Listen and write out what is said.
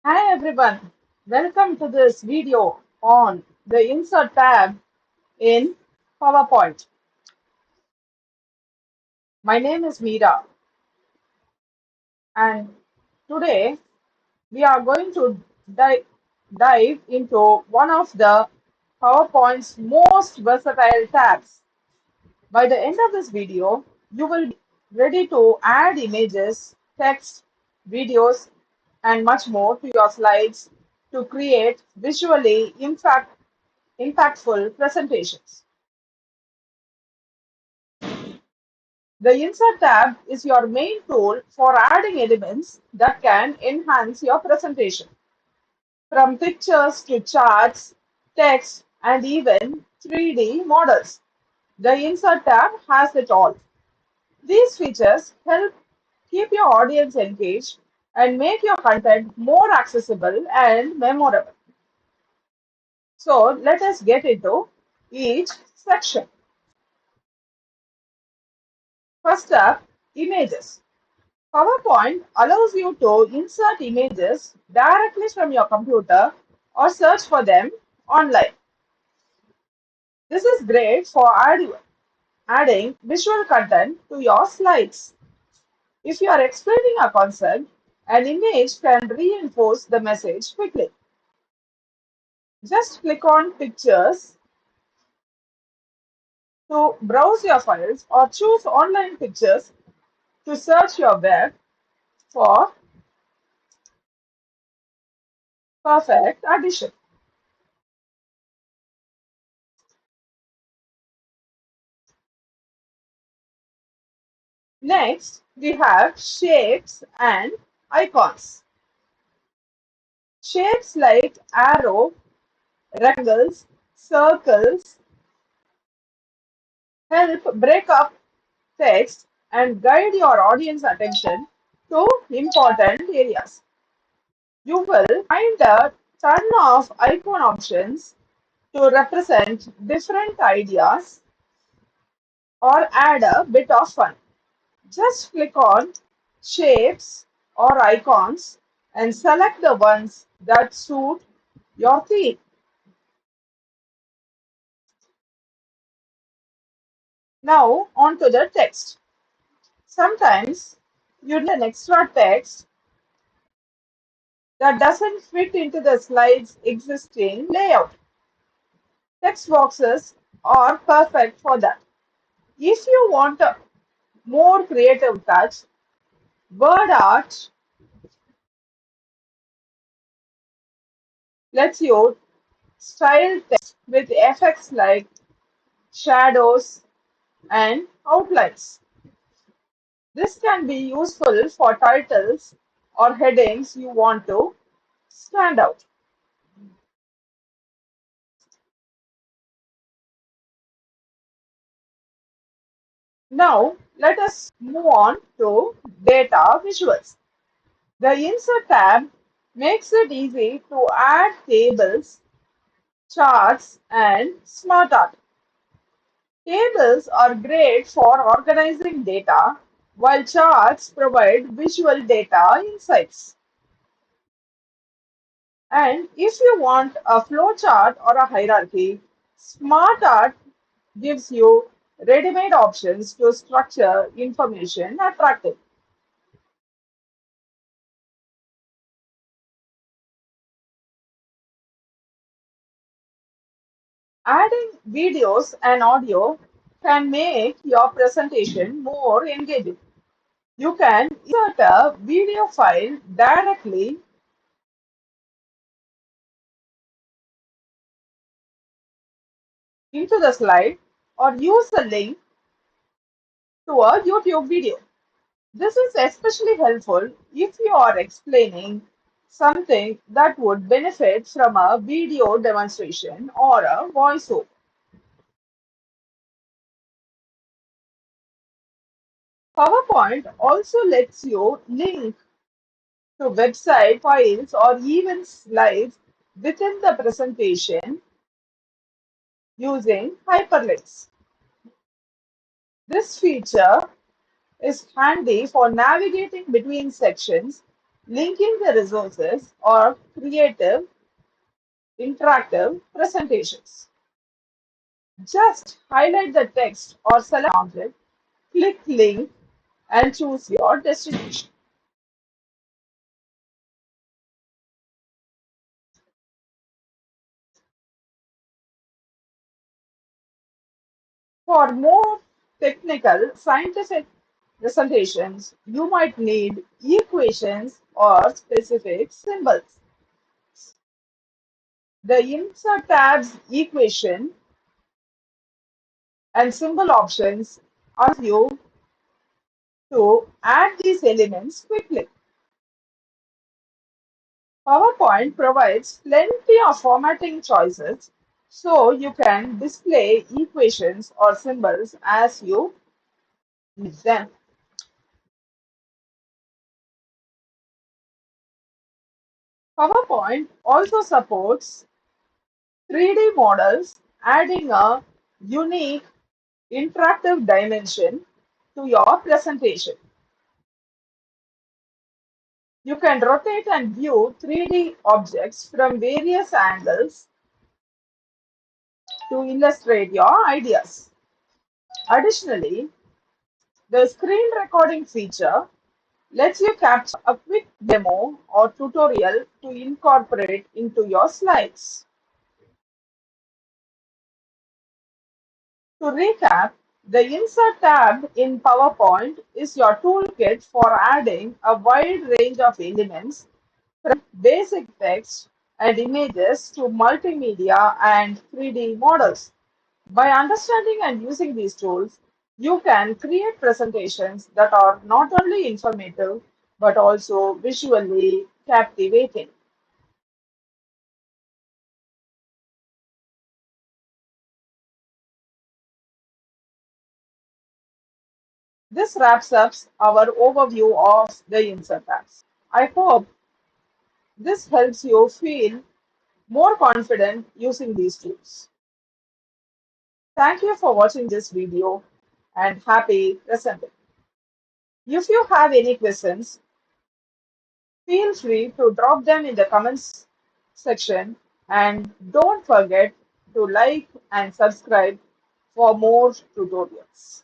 Hi everyone, welcome to this video on the Insert tab in PowerPoint. My name is Meera and today we are going to dive into one of the PowerPoint's most versatile tabs. By the end of this video, you will be ready to add images, text, videos, and much more to your slides to create visually impactful presentations. The Insert tab is your main tool for adding elements that can enhance your presentation, from pictures to charts, text, and even 3D models. The Insert tab has it all. These features help keep your audience engaged and make your content more accessible and memorable. So let us get into each section. First up, images. PowerPoint allows you to insert images directly from your computer or search for them online. This is great for adding visual content to your slides. If you are explaining a concept, an image can reinforce the message quickly. Just click on Pictures to browse your files or choose Online Pictures to search your web for perfect addition. Next, we have shapes and icons. Shapes like arrow, rectangles, circles help break up text and guide your audience attention to important areas. You will find a ton of icon options to represent different ideas or add a bit of fun. Just click on shapes or icons and select the ones that suit your theme. Now on to the text. Sometimes you need an extra text that doesn't fit into the slide's existing layout. Text boxes are perfect for that. If you want a more creative touch, WordArt lets you style text with effects like shadows and outlines. This can be useful for titles or headings you want to stand out. Now, let us move on to data visuals. The Insert tab makes it easy to add tables, charts, and SmartArt. Tables are great for organizing data, while charts provide visual data insights. And if you want a flowchart or a hierarchy, SmartArt gives you ready-made options to structure information attractively. Adding videos and audio can make your presentation more engaging. You can insert a video file directly into the slide or use a link to a YouTube video. This is especially helpful if you are explaining something that would benefit from a video demonstration or a voiceover. PowerPoint also lets you link to website files or even slides within the presentation using hyperlinks. This feature is handy for navigating between sections linking the resources, or creative, interactive presentations. Just highlight the text or select an object, click link, and choose your destination. For more technical, scientific presentations, you might need equations or specific symbols. The insert tabs equation and symbol options allow you to add these elements quickly. PowerPoint provides plenty of formatting choices so you can display equations or symbols as you need them. PowerPoint also supports 3D models, adding a unique interactive dimension to your presentation. You can rotate and view 3D objects from various angles to illustrate your ideas. Additionally, the screen recording feature lets you capture a quick demo or tutorial to incorporate into your slides. To recap, the Insert tab in PowerPoint is your toolkit for adding a wide range of elements from basic text and images to multimedia and 3D models. By understanding and using these tools, you can create presentations that are not only informative but also visually captivating. This wraps up our overview of the Insert tabs. I hope this helps you feel more confident using these tools. Thank you for watching this video and happy presenting. If you have any questions, feel free to drop them in the comments section and don't forget to like and subscribe for more tutorials.